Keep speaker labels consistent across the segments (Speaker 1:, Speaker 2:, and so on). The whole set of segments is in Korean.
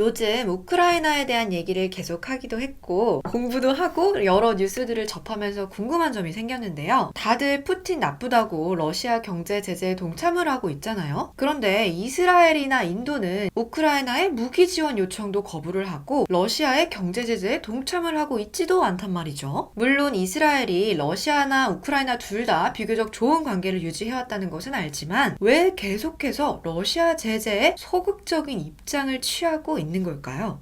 Speaker 1: 요즘 우크라이나에 대한 얘기를 계속 하기도 했고 공부도 하고 여러 뉴스들을 접하면서 궁금한 점이 생겼는데요. 다들 푸틴 나쁘다고 러시아 경제 제재에 동참을 하고 있잖아요. 그런데 이스라엘이나 인도는 우크라이나의 무기 지원 요청도 거부를 하고 러시아의 경제 제재에 동참을 하고 있지도 않단 말이죠. 물론 이스라엘이 러시아나 우크라이나 둘 다 비교적 좋은 관계를 유지해왔다는 것은 알지만 왜 계속해서 러시아 제재에 소극적인 입장을 취하고 있는 걸까요?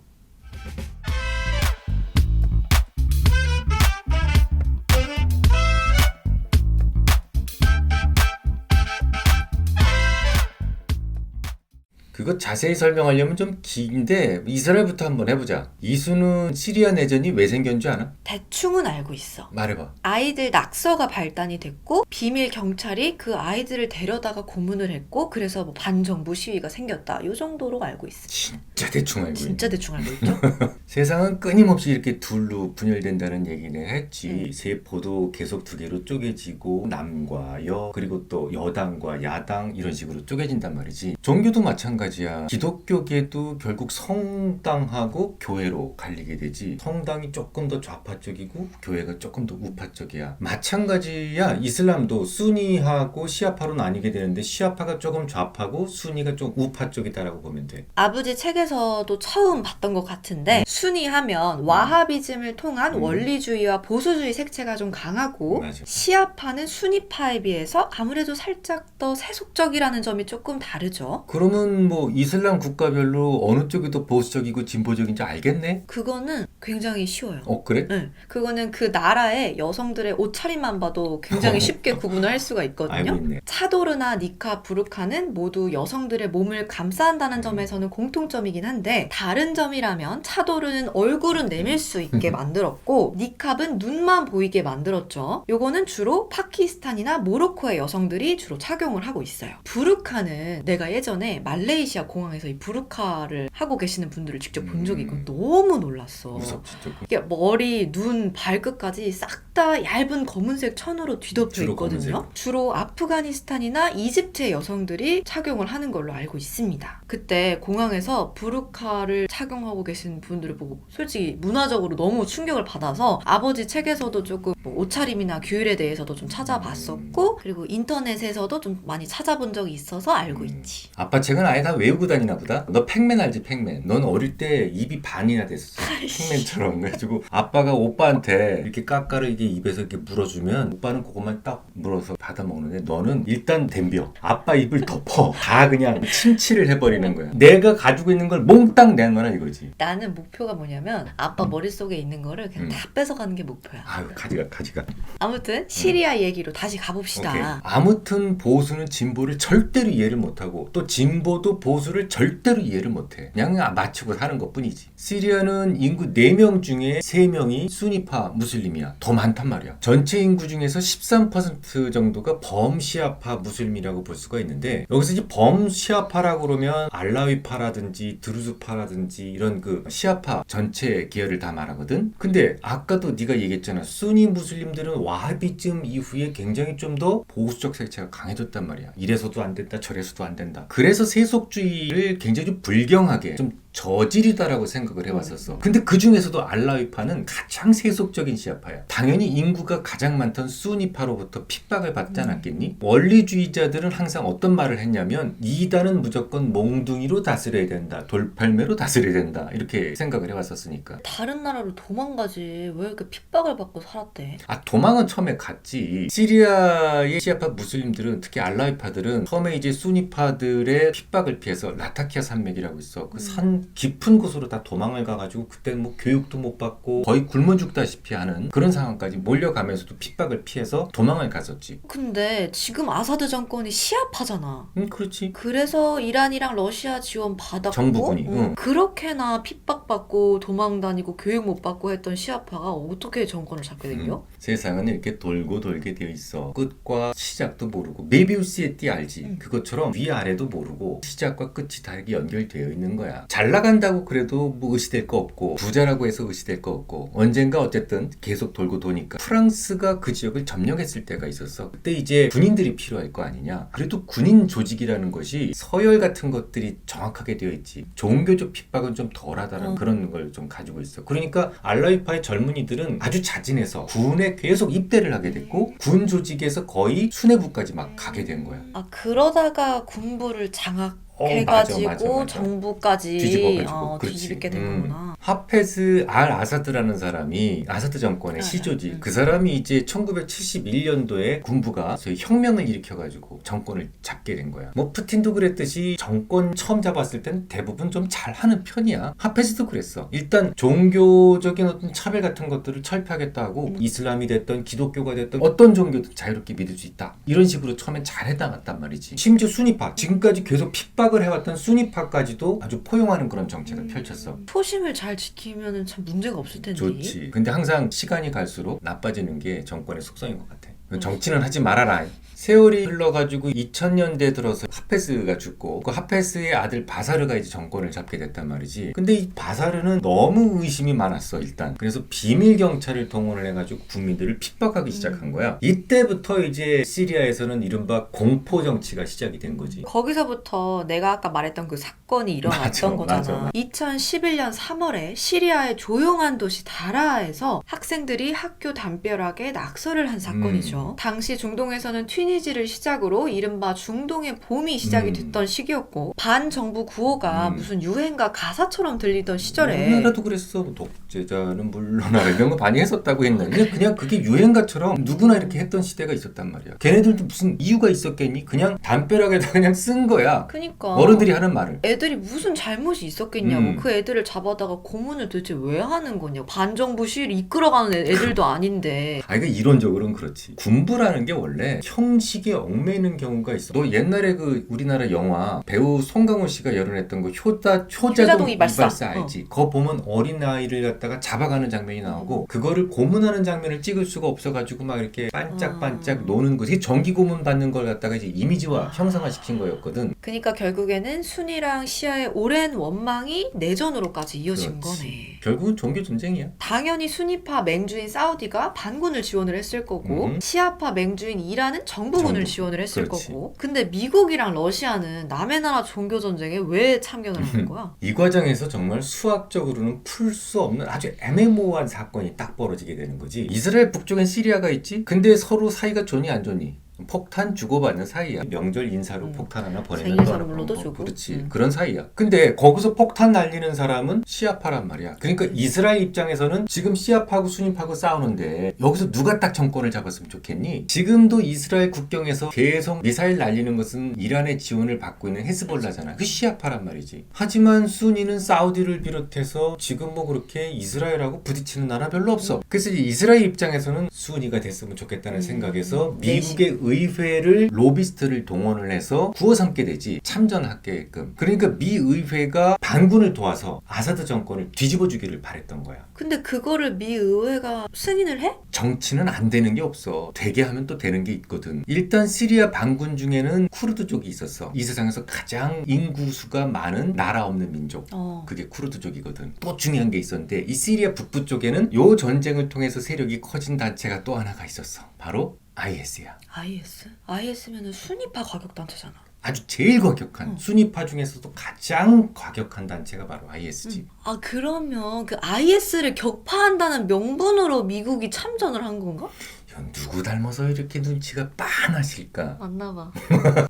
Speaker 2: 그거 자세히 설명하려면 좀 긴데 이스라엘부터 한번 해보자. 이수는 시리아 내전이 왜 생긴 줄 아나?
Speaker 1: 대충은 알고 있어.
Speaker 2: 말해봐.
Speaker 1: 아이들 낙서가 발단이 됐고 비밀 경찰이 그 아이들을 데려다가 고문을 했고 그래서 뭐 반정부 시위가 생겼다. 요 정도로 알고 있어.
Speaker 2: 진짜 대충 알고
Speaker 1: 진짜
Speaker 2: 있네.
Speaker 1: 대충 알고 있죠?
Speaker 2: 세상은 끊임없이 이렇게 둘로 분열된다는 얘기는 했지. 세포도 계속 두 개로 쪼개지고 남과 여 그리고 또 여당과 야당 이런 식으로 쪼개진단 말이지. 종교도 마찬가지야. 기독교계도 결국 성당하고 교회로 갈리게 되지. 성당이 조금 더 좌파 쪽이고 교회가 조금 더 우파 쪽이야. 마찬가지야. 이슬람도 수니하고 시아파로 나뉘게 되는데 시아파가 조금 좌파고 수니가 좀 우파 쪽이다라고 보면 돼.
Speaker 1: 아버지 책에서도 처음 봤던 것 같은데 순위하면 와하비즘을 통한 원리주의와 보수주의 색채가 좀 강하고
Speaker 2: 맞아.
Speaker 1: 시아파는 순위파에 비해서 아무래도 살짝 더 세속적이라는 점이 조금 다르죠.
Speaker 2: 그러면 뭐 이슬람 국가별로 어느 쪽이 더 보수적이고 진보적인지 알겠네?
Speaker 1: 그거는 굉장히 쉬워요.
Speaker 2: 그래?
Speaker 1: 네, 그거는 그 나라의 여성들의 옷차림만 봐도 굉장히 쉽게 구분을 할 수가
Speaker 2: 알고
Speaker 1: 있거든요.
Speaker 2: 있네.
Speaker 1: 차도르나 니카, 부르카는 모두 여성들의 몸을 감싸한다는 점에서는 공통점이긴 한데 다른 점이라면 차도르는 얼굴은 내밀 수 있게 만들었고 니캅은 눈만 보이게 만들었죠. 요거는 주로 파키스탄이나 모로코의 여성들이 주로 착용을 하고 있어요. 부르카는 내가 예전에 말레이시아 공항에서 이 부르카를 하고 계시는 분들을 직접 본 적이 있고 너무 놀랐어.
Speaker 2: 무섭지 조금.
Speaker 1: 이게 머리, 눈, 발끝까지 싹 다 얇은 검은색 천으로 뒤덮여
Speaker 2: 주로
Speaker 1: 있거든요.
Speaker 2: 검은색.
Speaker 1: 주로 아프가니스탄이나 이집트의 여성들이 착용을 하는 걸로 알고 있습니다. 그때 공항에서 부르카를 착용하고 계신 분들을 보고 솔직히 문화적으로 너무 충격을 받아서 아버지 책에서도 조금 뭐 옷차림이나 규율에 대해서도 좀 찾아봤었고 그리고 인터넷에서도 좀 많이 찾아본 적이 있어서 알고 있지.
Speaker 2: 아빠 책은 아예 다 외우고 다니나 보다. 너 팩맨 알지? 팩맨. 넌 어릴 때 입이 반이나 됐었어. 팩맨처럼. 그래가지고 아빠가 오빠한테 이렇게 까까를 이게 입에서 이렇게 물어주면 오빠는 그것만 딱 물어서 받아 먹는데 너는 일단 덤벼. 아빠 입을 덮어. 다 그냥 침치를 해버리는 거야. 내가 가지고 있는 걸 몽땅 내놔라 이거지.
Speaker 1: 나는 목표가 뭐냐면 아빠 머릿속에 있는 거를 그냥 다 뺏어가는 게 목표야.
Speaker 2: 아유 가지가.
Speaker 1: 아무튼 시리아 얘기로 다시 가봅시다.
Speaker 2: 오케이. 아무튼 보수는 진보를 절대로 이해를 못하고 또 진보도 보수를 절대로 이해를 못해. 그냥 맞추고 사는 것뿐이지. 시리아는 인구 4명 중에 3명이 수니파 무슬림이야. 더 많단 말이야. 전체 인구 중에서 13% 정도가 범시아파 무슬림이라고 볼 수가 있는데 여기서 이제 범시아파라고 그러면 알라위파라든지 드루즈파라든지 이런 그 시아파 전체 계열을 다 말하거든. 근데 아까도 네가 얘기했잖아. 수니 무슬림들은 와하비즘 이후에 굉장히 좀 더 보수적 색채가 강해졌단 말이야. 이래서도 안 된다 저래서도 안 된다. 그래서 세속주의를 굉장히 좀 불경하게 좀 저질이다라고 생각을 해왔었어. 근데 그 중에서도 알라위파는 가장 세속적인 시아파야. 당연히 인구가 가장 많던 수니파로부터 핍박을 받지 않았겠니? 원리주의자들은 항상 어떤 말을 했냐면 이단은 무조건 몽둥이로 다스려야 된다. 돌팔매로 다스려야 된다. 이렇게 생각을 해왔었으니까.
Speaker 1: 다른 나라로 도망가지 왜 이렇게 핍박을 받고 살았대?
Speaker 2: 도망은 처음에 갔지. 시리아의 시아파 무슬림들은 특히 알라위파들은 처음에 이제 수니파들의 핍박을 피해서 라타키아 산맥이라고 있어. 그 산 깊은 곳으로 다 도망을 가가지고 그때 뭐 교육도 못 받고 거의 굶어 죽다시피 하는 그런 상황까지 몰려가면서도 핍박을 피해서 도망을 갔었지.
Speaker 1: 근데 지금 아사드 정권이 시아파잖아.
Speaker 2: 그렇지.
Speaker 1: 그래서 이란이랑 러시아 지원 받았고
Speaker 2: 정부군이, 응.
Speaker 1: 그렇게나 핍박받고 도망다니고 교육 못 받고 했던 시아파가 어떻게 정권을 잡게 된겨?
Speaker 2: 세상은 이렇게 돌고 돌게 되어 있어. 끝과 시작도 모르고 메비우스의 띠 알지? 그것처럼 위아래도 모르고 시작과 끝이 다 이렇게 연결되어 있는 거야. 잘난 잘 나간다고 그래도 뭐 의시될 거 없고 부자라고 해서 의시될 거 없고 언젠가 어쨌든 계속 돌고 도니까 프랑스가 그 지역을 점령했을 때가 있었어. 그때 이제 군인들이 필요할 거 아니냐. 그래도 군인 조직이라는 것이 서열 같은 것들이 정확하게 되어 있지. 종교적 핍박은 좀 덜하다는 그런 걸 좀 가지고 있어. 그러니까 알라위파의 젊은이들은 아주 자진해서 군에 계속 입대를 하게 됐고 군 조직에서 거의 수뇌부까지 막 가게 된 거야.
Speaker 1: 아, 그러다가 군부를 장악
Speaker 2: 맞아.
Speaker 1: 해가지고 정부까지
Speaker 2: 뒤집어가지고. 그렇지.
Speaker 1: 뒤집게 된 거구나.
Speaker 2: 하페즈 알 아사드라는 사람이 아사드 정권의 시조지. 그 사람이 이제 1971년도에 군부가 소위 혁명을 일으켜가지고 정권을 잡게 된 거야. 뭐 푸틴도 그랬듯이 정권 처음 잡았을 땐 대부분 좀 잘하는 편이야. 하페즈도 그랬어. 일단 종교적인 어떤 차별 같은 것들을 철폐하겠다 하고 이슬람이 됐던 기독교가 됐던 어떤 종교든 자유롭게 믿을 수 있다. 이런 식으로 처음엔 잘 해나갔단 말이지. 심지어 순위파, 지금까지 계속 핍박을 해왔던 순위파까지도 아주 포용하는 그런 정책을 펼쳤어.
Speaker 1: 포심을 잘 지키면 참 문제가 없을 텐데.
Speaker 2: 좋지. 근데 항상 시간이 갈수록 나빠지는 게 정권의 속성인 것 같아. 정치는 하지 말아라. 세월이 흘러가지고 2000년대 들어서 하페스가 죽고 그 하페스의 아들 바사르가 이제 정권을 잡게 됐단 말이지. 근데 이 바사르는 너무 의심이 많았어 일단. 그래서 비밀 경찰을 동원을 해가지고 국민들을 핍박하기 시작한 거야. 이때부터 이제 시리아에서는 이른바 공포 정치가 시작이 된 거지.
Speaker 1: 거기서부터 내가 아까 말했던 그 사건이 일어났던 거잖아. 2011년 3월에 시리아의 조용한 도시 다라에서 학생들이 학교 담벼락에 낙서를 한 사건이죠. 당시 중동에서는 튀니지를 시작으로 이른바 중동의 봄이 시작이 됐던 시기였고 반정부 구호가 무슨 유행가 가사처럼 들리던 시절에
Speaker 2: 우리나라도 그랬어. 독재자는 물러나라 이런 거 많이 했었다고 했는데 그냥 그게 유행가처럼 누구나 이렇게 했던 시대가 있었단 말이야. 걔네들도 무슨 이유가 있었겠니? 그냥 담벼락에다 그냥 쓴 거야.
Speaker 1: 그니까
Speaker 2: 어른들이 하는 말을.
Speaker 1: 애들이 무슨 잘못이 있었겠냐고. 그 애들을 잡아다가 고문을 도대체 왜 하는 거냐고. 반정부 시위를 이끌어가는 애들도 아닌데.
Speaker 2: 그러니까 이론적으로는 그렇지. 군부라는 게 원래 형식에 얽매이는 경우가 있어. 너 옛날에 그 우리나라 영화 배우 송강호 씨가 열연했던 거 효자동 이발사 알지? 그거 보면 어린 아이를 갖다가 잡아가는 장면이 나오고 그거를 고문하는 장면을 찍을 수가 없어가지고 막 이렇게 반짝반짝 노는 거지. 전기 고문 받는 걸 갖다가 이제 이미지화 형상화시킨 거였거든.
Speaker 1: 그러니까 결국에는 순위랑 시아의 오랜 원망이 내전으로까지 이어진 거네.
Speaker 2: 결국은 종교 전쟁이야.
Speaker 1: 당연히 순위파 맹주인 사우디가 반군을 지원을 했을 거고 시아파 맹주인 이란은 정부군을 지원을 했을 거고. 근데 미국이랑 러시아는 남의 나라 종교 전쟁에 왜 참견을 하는 거야?
Speaker 2: 이 과정에서 정말 수학적으로는 풀 수 없는 아주 애매모호한 사건이 딱 벌어지게 되는 거지. 이스라엘 북쪽엔 시리아가 있지? 근데 서로 사이가 좋니 안 좋니? 폭탄 주고받는 사이야. 명절 인사로 폭탄 하나 보내면
Speaker 1: 생일 선물로도 주고.
Speaker 2: 그렇지. 그런 사이야. 근데 거기서 폭탄 날리는 사람은 시아파란 말이야. 그러니까 이스라엘 입장에서는 지금 시아파하고 수니파하고 싸우는데 여기서 누가 딱 정권을 잡았으면 좋겠니? 지금도 이스라엘 국경에서 계속 미사일 날리는 것은 이란의 지원을 받고 있는 헤스볼라잖아. 그 시아파란 말이지. 하지만 수니는 사우디를 비롯해서 지금 뭐 그렇게 이스라엘하고 부딪히는 나라 별로 없어. 그래서 이스라엘 입장에서는 수니가 됐으면 좋겠다는 생각에서 미국의 의회를 로비스트를 동원을 해서 구워 삼게 되지. 참전하게끔. 그러니까 미 의회가 반군을 도와서 아사드 정권을 뒤집어 주기를 바랬던 거야.
Speaker 1: 근데 그거를 미 의회가 승인을 해?
Speaker 2: 정치는 안 되는 게 없어. 되게 하면 또 되는 게 있거든. 일단 시리아 반군 중에는 쿠르드족이 있었어. 이 세상에서 가장 인구수가 많은 나라 없는 민족. 그게 쿠르드족이거든. 또 중요한 게 있었는데 이 시리아 북부 쪽에는 요 전쟁을 통해서 세력이 커진 단체가 또 하나가 있었어. 바로 IS야.
Speaker 1: IS? IS면은 순위파 과격단체잖아.
Speaker 2: 아주 제일 과격한 순위파 중에서도 가장 과격한 단체가 바로 IS지.
Speaker 1: 아, 그러면 그 IS를 격파한다는 명분으로 미국이 참전을 한 건가?
Speaker 2: 이건 누구 닮아서 이렇게 눈치가 빤하실까?
Speaker 1: 맞나봐.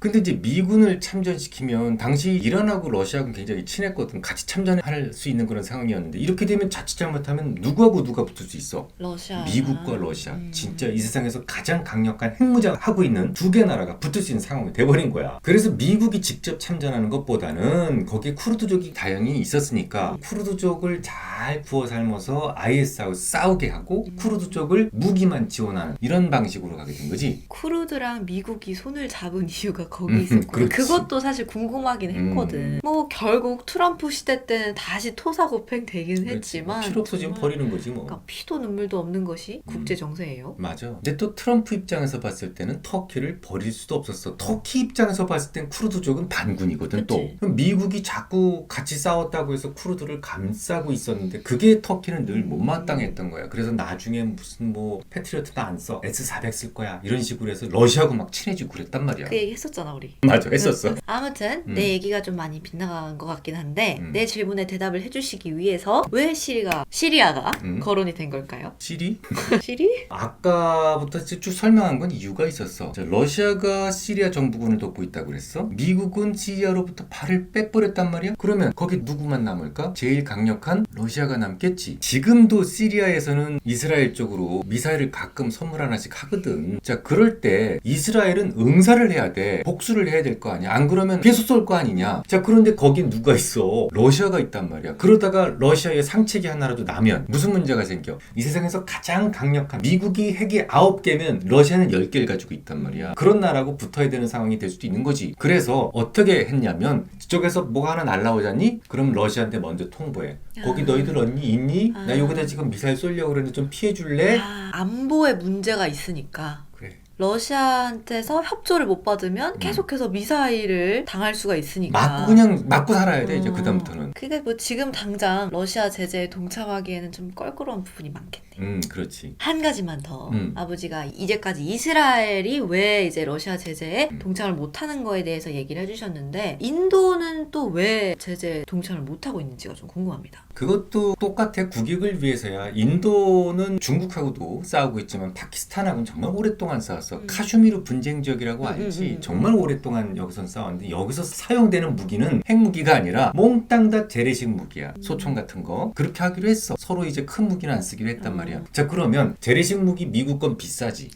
Speaker 2: 근데 이제 미군을 참전시키면 당시 이란하고 러시아하고는 굉장히 친했거든. 같이 참전할 수 있는 그런 상황이었는데 이렇게 되면 자칫 잘못하면 누구하고 누가 붙을 수 있어?
Speaker 1: 러시아.
Speaker 2: 미국과 러시아. 진짜 이 세상에서 가장 강력한 핵무장 하고 있는 두 개 나라가 붙을 수 있는 상황이 돼버린 거야. 그래서 미국이 직접 참전하는 것보다는 거기에 쿠르드족이 다양히 있었으니까 쿠르드족을 잘 구워 삶아서 IS하고 싸우게 하고 쿠르드족을 무기만 지원하는 약간 이런 방식으로 가게 된 거지.
Speaker 1: 쿠르드랑 미국이 손을 잡은 이유가 거기 있었고
Speaker 2: 그렇지.
Speaker 1: 그것도 사실 궁금하긴 했거든. 뭐 결국 트럼프 시대 때는 다시 토사구팽 되긴
Speaker 2: 그렇지.
Speaker 1: 했지만
Speaker 2: 필요 없어지면
Speaker 1: 정말
Speaker 2: 버리는 거지 뭐.
Speaker 1: 그러니까 피도 눈물도 없는 것이 국제 정세예요.
Speaker 2: 맞아. 근데 또 트럼프 입장에서 봤을 때는 터키를 버릴 수도 없었어. 터키 입장에서 봤을 땐 쿠르드족은 반군이거든. 또
Speaker 1: 그치.
Speaker 2: 그럼 미국이 자꾸 같이 싸웠다고 해서 쿠르드를 감싸고 있었는데 그게 터키는 늘 못마땅했던 거야. 그래서 나중에 무슨 뭐 패트리어트도 안 써. S-400 쓸 거야. 이런 식으로 해서 러시아하고 막 친해지고 그랬단 말이야.
Speaker 1: 그 얘기 했었잖아 우리.
Speaker 2: 맞아. 했었어.
Speaker 1: 아무튼 내 얘기가 좀 많이 빗나간 것 같긴 한데
Speaker 2: 음.
Speaker 1: 내 질문에 대답을 해주시기 위해서 왜 시리아가 거론이 된 걸까요?
Speaker 2: 시리?
Speaker 1: 시리?
Speaker 2: 아까부터 쭉 설명한 건 이유가 있었어. 자, 러시아가 시리아 정부군을 돕고 있다고 그랬어. 미국은 시리아로부터 발을 빼버렸단 말이야. 그러면 거기 누구만 남을까? 제일 강력한 러시아가 남겠지. 지금도 시리아에서는 이스라엘 쪽으로 미사일을 가끔 선물 하나씩 하거든. 자, 그럴 때 이스라엘은 응사를 해야 돼. 복수를 해야 될 거 아니야. 안 그러면 계속 쏠 거 아니냐. 자, 그런데 거긴 누가 있어? 러시아가 있단 말이야. 그러다가 러시아의 상책이 하나라도 나면 무슨 문제가 생겨? 이 세상에서 가장 강력한 미국이 핵이 9개면 러시아는 10개를 가지고 있단 말이야. 그런 나라하고 붙어야 되는 상황이 될 수도 있는 거지. 그래서 어떻게 했냐면 저쪽에서 뭐가 하나 날라오자니? 그럼 러시아한테 먼저 통보해. 거기 너희들 언니 있니? 나 여기다 지금 미사일 쏘려고 그러는데 좀 피해줄래?
Speaker 1: 안보에 문제가 있으니까
Speaker 2: 그래.
Speaker 1: 러시아한테서 협조를 못 받으면 계속해서 미사일을 당할 수가 있으니까
Speaker 2: 그냥 맞고 살아야 돼. 이제 그다음부터는.
Speaker 1: 그게 뭐 지금 당장 러시아 제재에 동참하기에는 좀 껄끄러운 부분이 많겠네.
Speaker 2: 그렇지.
Speaker 1: 한 가지만 더 아버지가 이제까지 이스라엘이 왜 이제 러시아 제재에 동참을 못하는 거에 대해서 얘기를 해주셨는데 인도는 또 왜 제재에 동참을 못하고 있는지가 좀 궁금합니다.
Speaker 2: 그것도 똑같아. 국익을 위해서야. 인도는 중국하고도 싸우고 있지만 파키스탄하고는 정말 오랫동안 싸웠어. 카슈미르 분쟁 지역이라고 알지? 정말 오랫동안 여기서 싸웠는데 여기서 사용되는 무기는 핵무기가 아니라 몽땅 다 재래식 무기야. 소총 같은 거. 그렇게 하기로 했어. 서로 이제 큰 무기는 안 쓰기로 했단 말이야. 자, 그러면 재래식 무기 미국 건 비싸지.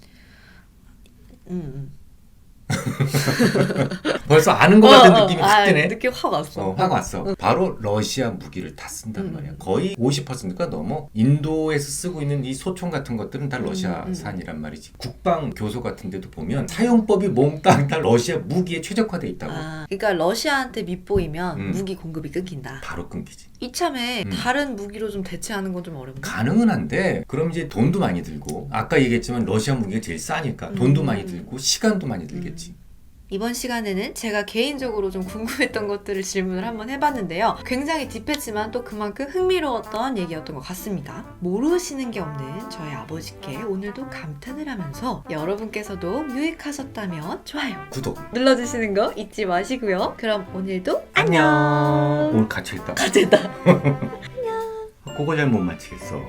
Speaker 2: 벌써 아는 것 같은 느낌이 확 드네.
Speaker 1: 느낌 확 왔어.
Speaker 2: 확 왔어. 바로 러시아 무기를 다 쓴단 말이야. 거의 50%가 넘어. 인도에서 쓰고 있는 이 소총 같은 것들은 다 러시아산이란 말이지. 국방 교소 같은 데도 보면 사용법이 몽땅 다 러시아 무기에 최적화돼 있다고.
Speaker 1: 그러니까 러시아한테 밉보이면 무기 공급이 끊긴다.
Speaker 2: 바로 끊기지.
Speaker 1: 이참에 다른 무기로 좀 대체하는 건 좀 어렵나?
Speaker 2: 가능은 한데 그럼 이제 돈도 많이 들고 아까 얘기했지만 러시아 무기가 제일 싸니까 돈도 많이 들고 시간도 많이 들겠지.
Speaker 1: 이번 시간에는 제가 개인적으로 좀 궁금했던 것들을 질문을 한번 해봤는데요. 굉장히 딥했지만 또 그만큼 흥미로웠던 얘기였던 것 같습니다. 모르시는 게 없는 저희 아버지께 오늘도 감탄을 하면서 여러분께서도 유익하셨다면 좋아요,
Speaker 2: 구독
Speaker 1: 눌러주시는 거 잊지 마시고요. 그럼 오늘도
Speaker 2: 안녕. 오늘 갇혀있다.
Speaker 1: 가제다.
Speaker 2: 그거 잘 못 맞히겠어.